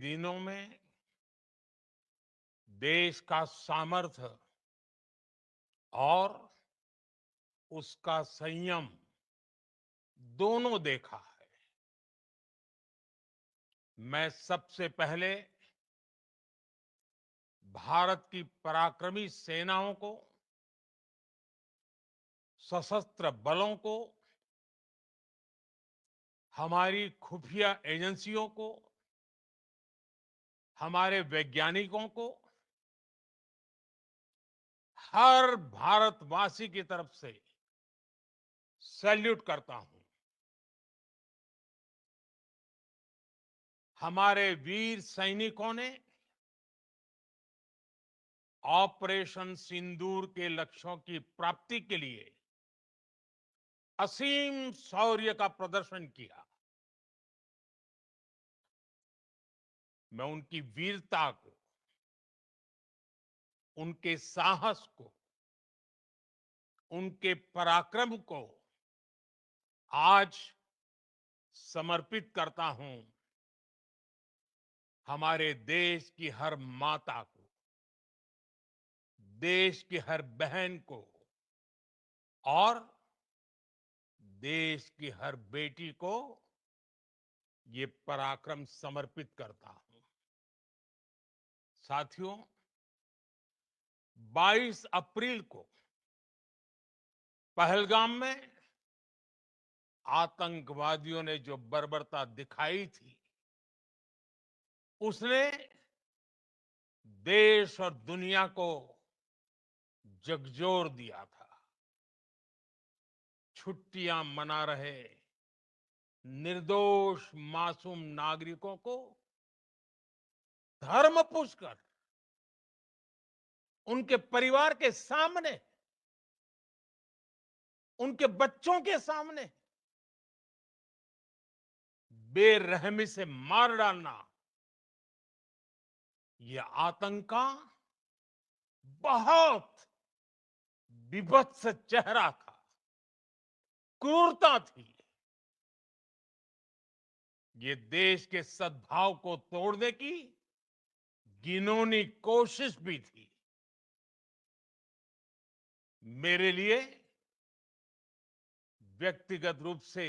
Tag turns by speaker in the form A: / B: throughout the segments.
A: दिनों में देश का सामर्थ्य और उसका संयम दोनों देखा है। मैं सबसे पहले भारत की पराक्रमी सेनाओं को, सशस्त्र बलों को, हमारी खुफिया एजेंसियों को, हमारे वैज्ञानिकों को, हर भारतवासी की तरफ से सैल्यूट करता हूं। हमारे वीर सैनिकों ने ऑपरेशन सिंदूर के लक्ष्यों की प्राप्ति के लिए असीम शौर्य का प्रदर्शन किया। मैं उनकी वीरता को, उनके साहस को, उनके पराक्रम को आज समर्पित करता हूं हमारे देश की हर माता को, देश की हर बहन को और देश की हर बेटी को ये पराक्रम समर्पित करता हूं। साथियों, 22 अप्रैल को पहलगाम में आतंकवादियों ने जो बर्बरता दिखाई थी, उसने देश और दुनिया को झकझोर दिया था। छुट्टियां मना रहे निर्दोष मासूम नागरिकों को धर्म पूछकर उनके परिवार के सामने, उनके बच्चों के सामने बेरहमी से मार डालना, यह आतंक का बहुत बीभत्स चेहरा था, क्रूरता थी। ये देश के सद्भाव को तोड़ने की घिनौनी कोशिश भी थी। मेरे लिए व्यक्तिगत रूप से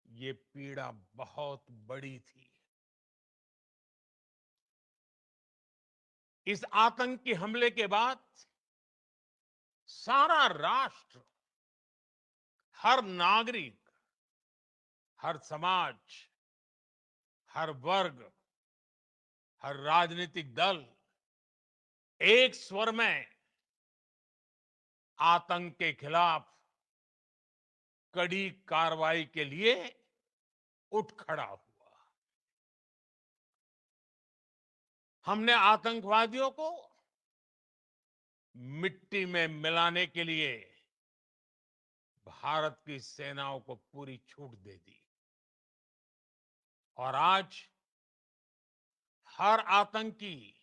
A: ये पीड़ा बहुत बड़ी थी। इस आतंकी हमले के बाद सारा राष्ट्र, हर नागरिक, हर समाज, हर वर्ग, हर राजनीतिक दल एक स्वर में आतंक के खिलाफ कड़ी कार्रवाई के लिए उठ खड़ा हुआ। हमने आतंकवादियों को मिट्टी में मिलाने के लिए भारत की सेनाओं को पूरी छूट दे दी और आज हर आतंकी,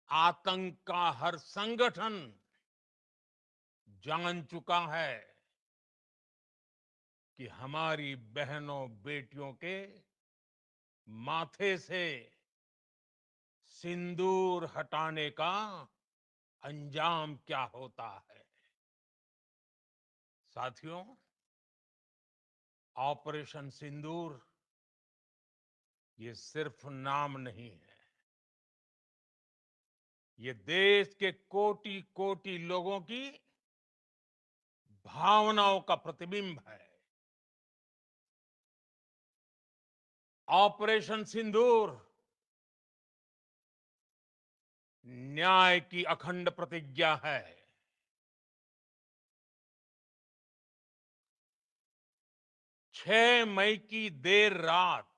A: आतंक का हर संगठन जान चुका है कि हमारी बहनों बेटियों के माथे से सिंदूर हटाने का अंजाम क्या होता है। साथियों, ऑपरेशन सिंदूर ये सिर्फ नाम नहीं है, ये देश के कोटि कोटि लोगों की भावनाओं का प्रतिबिंब है। ऑपरेशन सिंदूर न्याय की अखंड प्रतिज्ञा है। 6 मई की देर रात,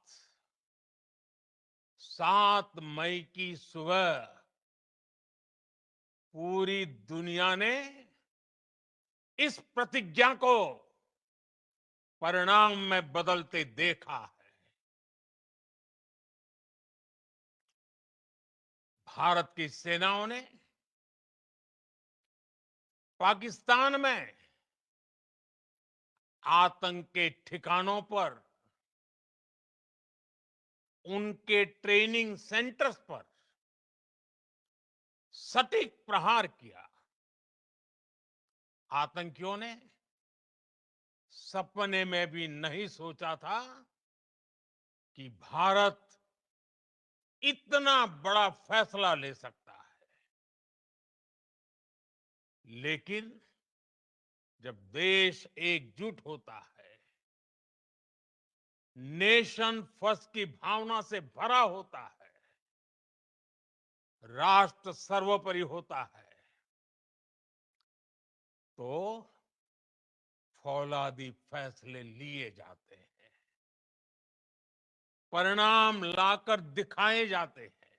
A: 7 मई की सुबह पूरी दुनिया ने इस प्रतिज्ञा को परिणाम में बदलते देखा है। भारत की सेनाओं ने पाकिस्तान में आतंक के ठिकानों पर उनके ट्रेनिंग सेंटर्स पर सटीक प्रहार किया। आतंकियों ने सपने में भी नहीं सोचा था कि भारत इतना बड़ा फैसला ले सकता है। लेकिन जब देश एकजुट होता है, नेशन फर्स्ट की भावना से भरा होता है, राष्ट्र सर्वोपरि होता है, तो फौलादी फैसले लिए जाते हैं, परिणाम लाकर दिखाए जाते हैं।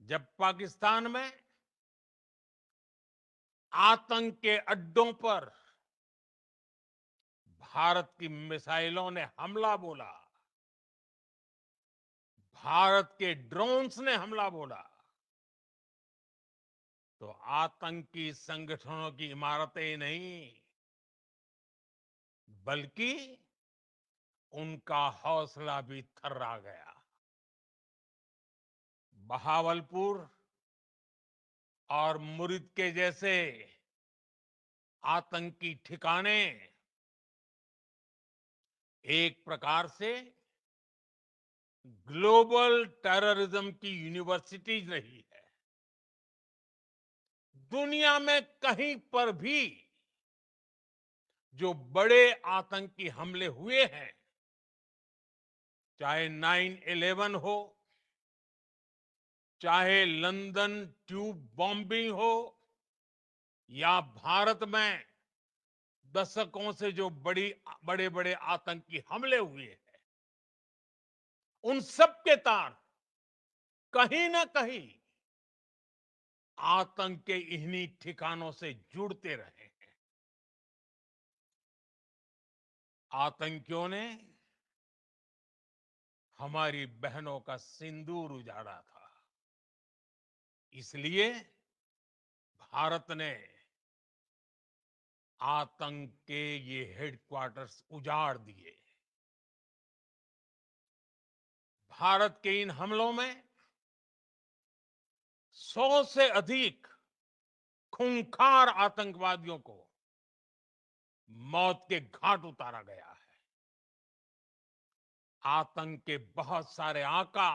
A: जब पाकिस्तान में आतंक के अड्डों पर भारत की मिसाइलों ने हमला बोला, भारत के ड्रोन्स ने हमला बोला, तो आतंकी संगठनों की इमारतें नहीं, बल्कि उनका हौसला भी थर्रा गया। बहावलपुर और मुरिद के जैसे आतंकी ठिकाने एक प्रकार से ग्लोबल टेररिज्म की यूनिवर्सिटीज रही है। दुनिया में कहीं पर भी जो बड़े आतंकी हमले हुए हैं, चाहे 9/11 हो, चाहे लंदन ट्यूब बॉम्बिंग हो, या भारत में दशकों से जो बड़े बड़े आतंकी हमले हुए हैं, उन सब के तार कहीं ना कहीं आतंक के इन्हीं ठिकानों से जुड़ते रहे हैं। आतंकियों ने हमारी बहनों का सिंदूर उजाड़ा था, इसलिए भारत ने आतंक के ये हेडक्वार्टर्स उजाड़ दिए। भारत के इन हमलों में 100 से अधिक खूंखार आतंकवादियों को मौत के घाट उतारा गया है। आतंक के बहुत सारे आका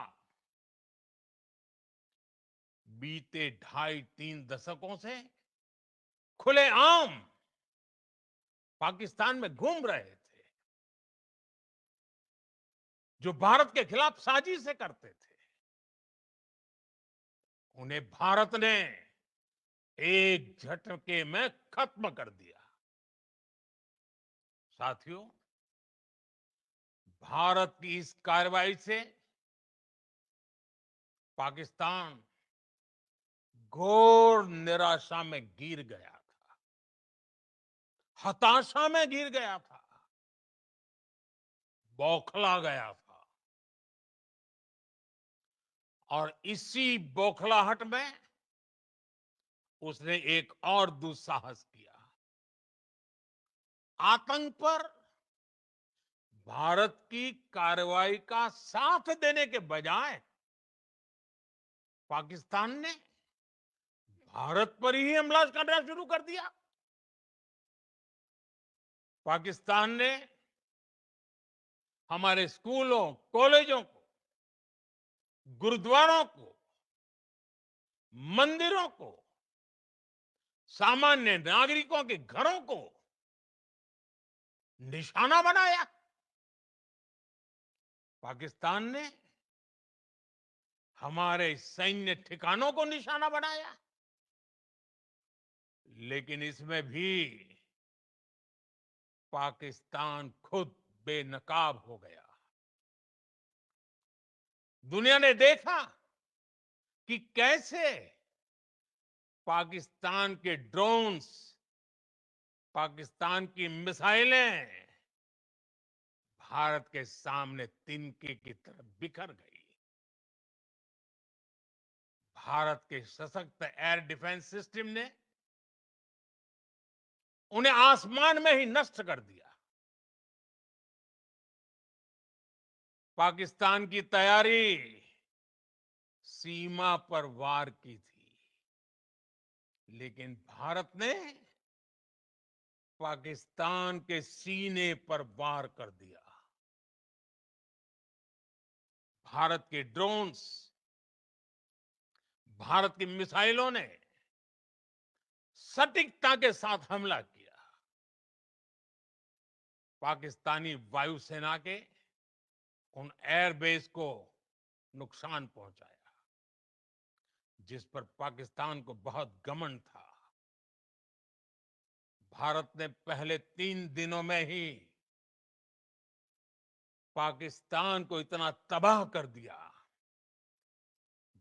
A: बीते 2.5-3 दशकों से खुलेआम पाकिस्तान में घूम रहे थे, जो भारत के खिलाफ साजिशें करते थे। उन्हें भारत ने एक झटके में खत्म कर दिया। साथियों, भारत की इस कार्रवाई से पाकिस्तान घोर निराशा में गिर गया था, हताशा में गिर गया था, बौखला गया था। और इसी बौखलाहट में उसने एक और दुस्साहस किया। आतंक पर भारत की कार्रवाई का साथ देने के बजाय पाकिस्तान ने भारत पर ही हमला करना शुरू कर दिया। पाकिस्तान ने हमारे स्कूलों, कॉलेजों को, गुरुद्वारों को, मंदिरों को, सामान्य नागरिकों के घरों को निशाना बनाया। पाकिस्तान ने हमारे सैन्य ठिकानों को निशाना बनाया। लेकिन इसमें भी पाकिस्तान खुद बेनकाब हो गया। दुनिया ने देखा कि कैसे पाकिस्तान के ड्रोन्स, पाकिस्तान की मिसाइलें भारत के सामने तिनके की तरह बिखर गई। भारत के सशक्त एयर डिफेंस सिस्टम ने उन्हें आसमान में ही नष्ट कर दिया। पाकिस्तान की तैयारी सीमा पर वार की थी, लेकिन भारत ने पाकिस्तान के सीने पर वार कर दिया। भारत के ड्रोन्स, भारत की मिसाइलों ने सटीकता के साथ हमला किया। पाकिस्तानी वायुसेना के उन एयरबेस को नुकसान पहुंचाया, जिस पर पाकिस्तान को बहुत घमंड था। भारत ने पहले 3 दिनों में ही पाकिस्तान को इतना तबाह कर दिया,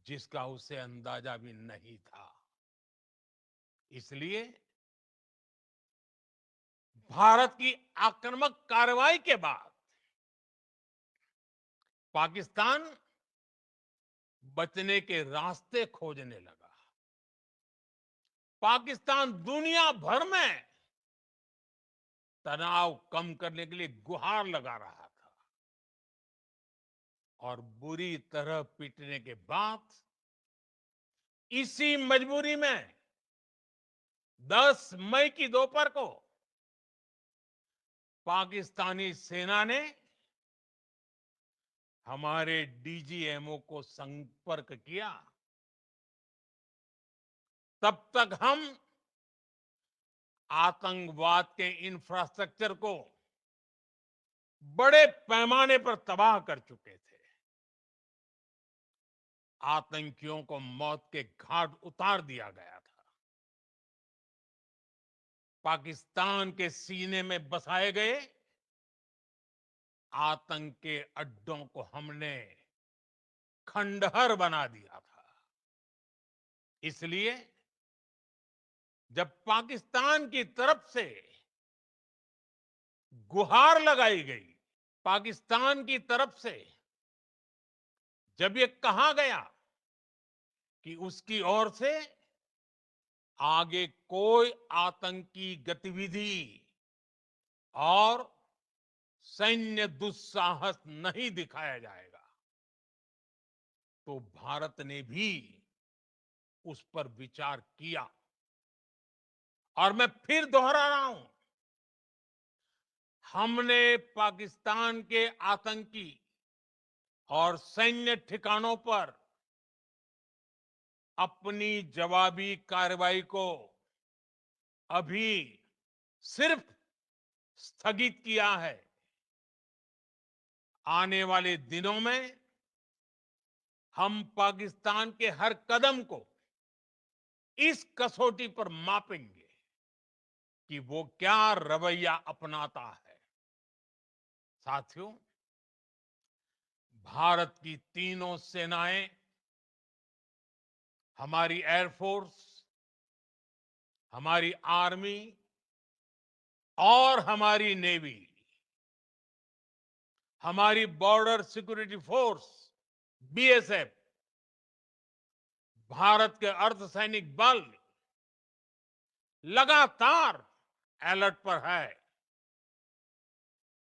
A: जिसका उसे अंदाजा भी नहीं था। इसलिए भारत की आक्रामक कार्रवाई के बाद पाकिस्तान बचने के रास्ते खोजने लगा। पाकिस्तान दुनिया भर में तनाव कम करने के लिए गुहार लगा रहा था, और बुरी तरह पीटने के बाद इसी मजबूरी में 10 मई की दोपहर को पाकिस्तानी सेना ने हमारे डीजीएमओ को संपर्क किया। तब तक हम आतंकवाद के इंफ्रास्ट्रक्चर को बड़े पैमाने पर तबाह कर चुके थे। आतंकियों को मौत के घाट उतार दिया गया था। पाकिस्तान के सीने में बसाए गए आतंक के अड्डों को हमने खंडहर बना दिया था। इसलिए जब पाकिस्तान की तरफ से गुहार लगाई गई, पाकिस्तान की तरफ से जब ये कहा गया कि उसकी ओर से आगे कोई आतंकी गतिविधि और सैन्य दुस्साहस नहीं दिखाया जाएगा, तो भारत ने भी उस पर विचार किया। और मैं फिर दोहरा रहा हूं, हमने पाकिस्तान के आतंकी और सैन्य ठिकानों पर अपनी जवाबी कार्रवाई को अभी सिर्फ स्थगित किया है। आने वाले दिनों में हम पाकिस्तान के हर कदम को इस कसौटी पर मापेंगे कि वो क्या रवैया अपनाता है। साथियों, भारत की तीनों सेनाएं, हमारी एयरफोर्स, हमारी आर्मी और हमारी नेवी, हमारी border security force BSF, Bharat के अर्धसैनिक बल लगातार अलर्ट पर है।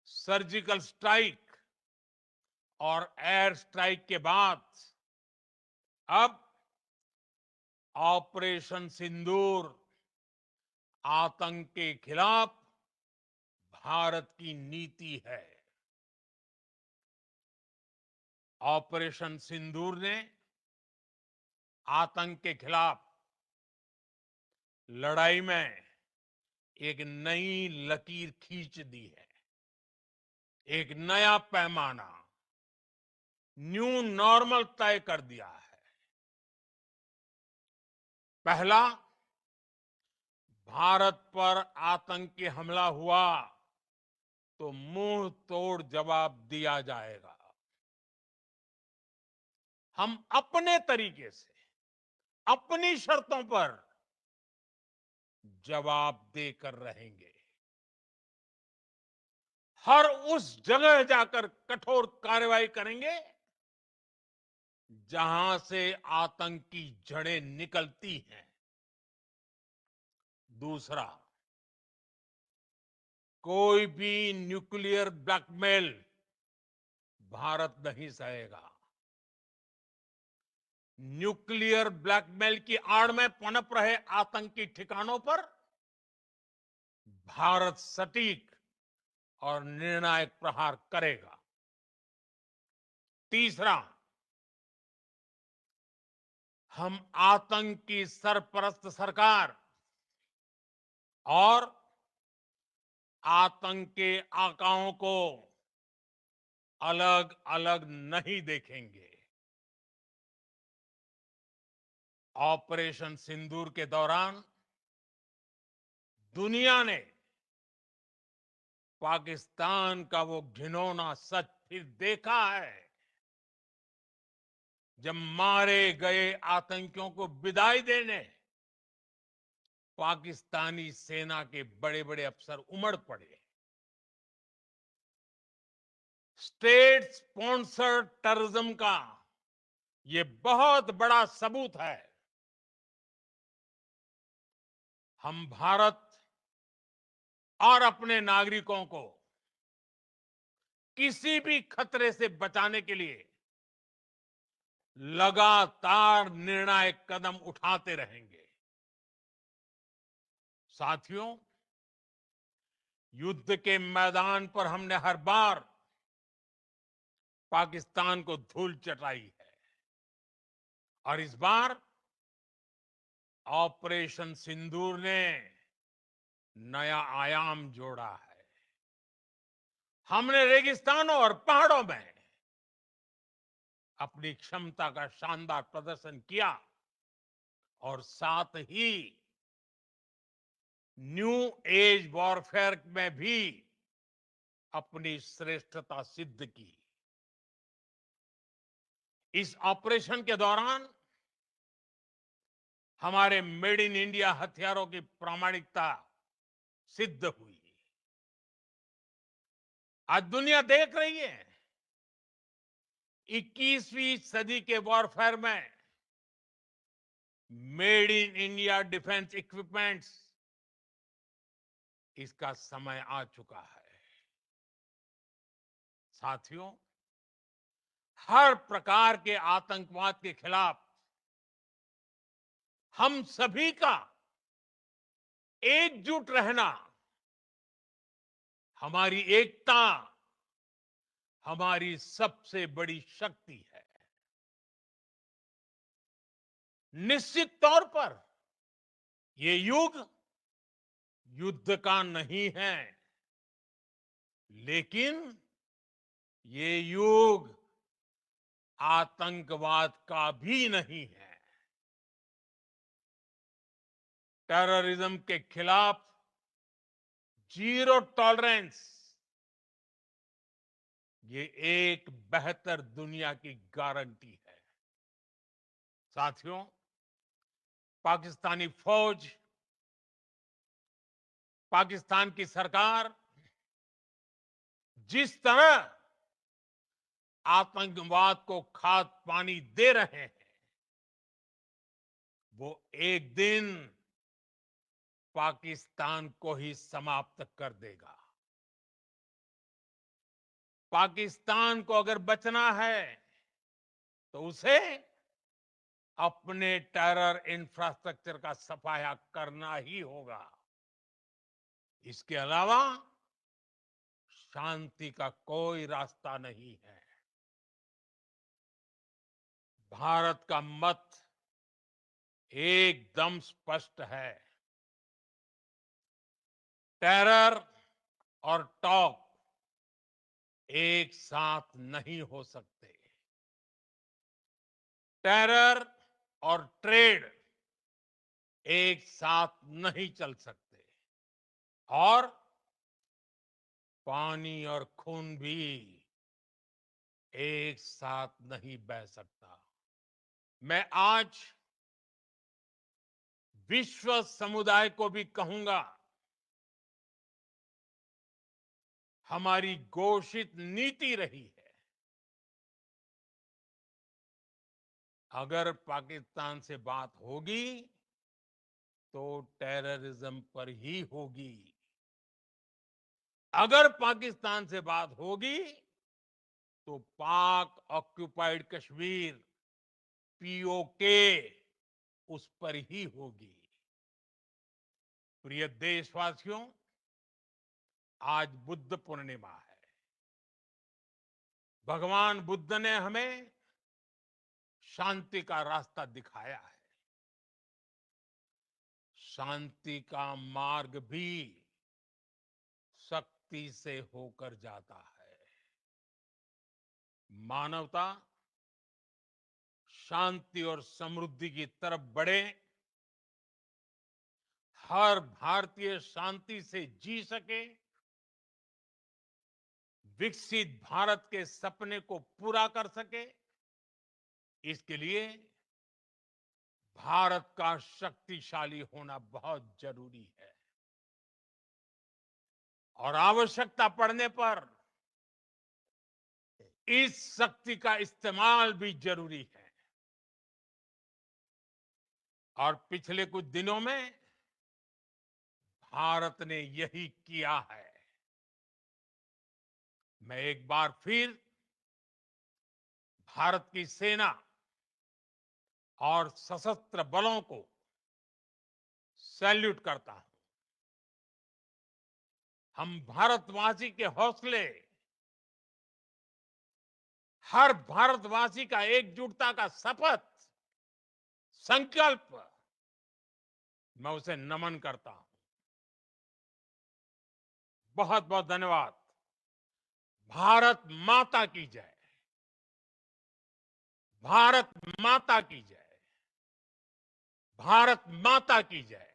A: सर्जिकल स्ट्राइक और एयर स्ट्राइक के बाद अब ऑपरेशन सिंदूर आतंक के खिलाफ भारत की नीति है। ऑपरेशन सिंदूर ने आतंक के खिलाफ लड़ाई में एक नई लकीर खींच दी है। एक नया पैमाना, न्यू नॉर्मल तय कर दिया है। पहला, भारत पर आतंकी हमला हुआ तो मुंह तोड़ जवाब दिया जाएगा। हम अपने तरीके से, अपनी शर्तों पर जवाब देकर रहेंगे। हर उस जगह जाकर कठोर कार्रवाई करेंगे जहां से आतंक की जड़ें निकलती हैं। दूसरा, कोई भी न्यूक्लियर ब्लैकमेल भारत नहीं सहेगा। न्यूक्लियर ब्लैकमेल की आड़ में पनप रहे आतंकी ठिकानों पर भारत सटीक और निर्णायक प्रहार करेगा। तीसरा, हम आतंक की सरपरस्त सरकार और आतंक के आकाओं को अलग अलग नहीं देखेंगे। ऑपरेशन सिंदूर के दौरान दुनिया ने पाकिस्तान का वो घिनौना सच फिर देखा है, जब मारे गए आतंकियों को विदाई देने पाकिस्तानी सेना के बड़े बड़े अफसर उमड़ पड़े। स्टेट स्पॉन्सर्ड टेररिज्म का ये बहुत बड़ा सबूत है। हम भारत और अपने नागरिकों को किसी भी खतरे से बचाने के लिए लगातार निर्णायक कदम उठाते रहेंगे। साथियों, युद्ध के मैदान पर हमने हर बार पाकिस्तान को धूल चटाई है और इस बार ऑपरेशन सिंदूर ने नया आयाम जोड़ा है। हमने रेगिस्तानों और पहाड़ों में अपनी क्षमता का शानदार प्रदर्शन किया और साथ ही न्यू एज वॉरफेयर में भी अपनी श्रेष्ठता सिद्ध की। इस ऑपरेशन के दौरान हमारे मेड इन इंडिया हथियारों की प्रामाणिकता सिद्ध हुई। आज दुनिया देख रही है 21वीं सदी के वॉरफेयर में made in India defence equipments, इसका समय आ चुका है। साथियों, हर प्रकार के आतंकवाद के खिलाफ हम सभी का एकजुट रहना, हमारी एकता हमारी सबसे बड़ी शक्ति है। निश्चित तौर पर ये युग युद्ध का नहीं है, लेकिन ये युग आतंकवाद का भी नहीं है। टेररिज्म के खिलाफ जीरो टॉलरेंस, ये एक बेहतर दुनिया की गारंटी है। साथियों, पाकिस्तानी फौज, पाकिस्तान की सरकार जिस तरह आतंकवाद को खाद पानी दे रहे हैं, वो एक दिन पाकिस्तान को ही समाप्त कर देगा। पाकिस्तान को अगर बचना है तो उसे अपने टेरर इंफ्रास्ट्रक्चर का सफाया करना ही होगा। इसके अलावा शांति का कोई रास्ता नहीं है। भारत का मत एकदम स्पष्ट है। टेरर और टॉक एक साथ नहीं हो सकते। टेरर और ट्रेड एक साथ नहीं चल सकते और पानी और खून भी एक साथ नहीं बह सकता। मैं आज विश्व समुदाय को भी कहूंगा, हमारी घोषित नीति रही है, अगर पाकिस्तान से बात होगी तो टेररिज्म पर ही होगी। अगर पाकिस्तान से बात होगी तो पाक ऑक्यूपाइड कश्मीर पीओके उस पर ही होगी। प्रिय देशवासियों, आज बुद्ध पूर्णिमा है। भगवान बुद्ध ने हमें शांति का रास्ता दिखाया है। शांति का मार्ग भी शक्ति से होकर जाता है। मानवता शांति और समृद्धि की तरफ बढ़े, हर भारतीय शांति से जी सके, विकसित भारत के सपने को पूरा कर सके, इसके लिए भारत का शक्तिशाली होना बहुत जरूरी है। और आवश्यकता पड़ने पर इस शक्ति का इस्तेमाल भी जरूरी है। और पिछले कुछ दिनों में भारत ने यही किया है। मैं एक बार फिर भारत की सेना और सशस्त्र बलों को सैल्यूट करता हूं। हम भारतवासी के हौसले, हर भारतवासी का एकजुटता का शपथ, संकल्प, मैं उसे नमन करता हूं। बहुत बहुत धन्यवाद। भारत माता की जय। भारत माता की जय। भारत माता की जय।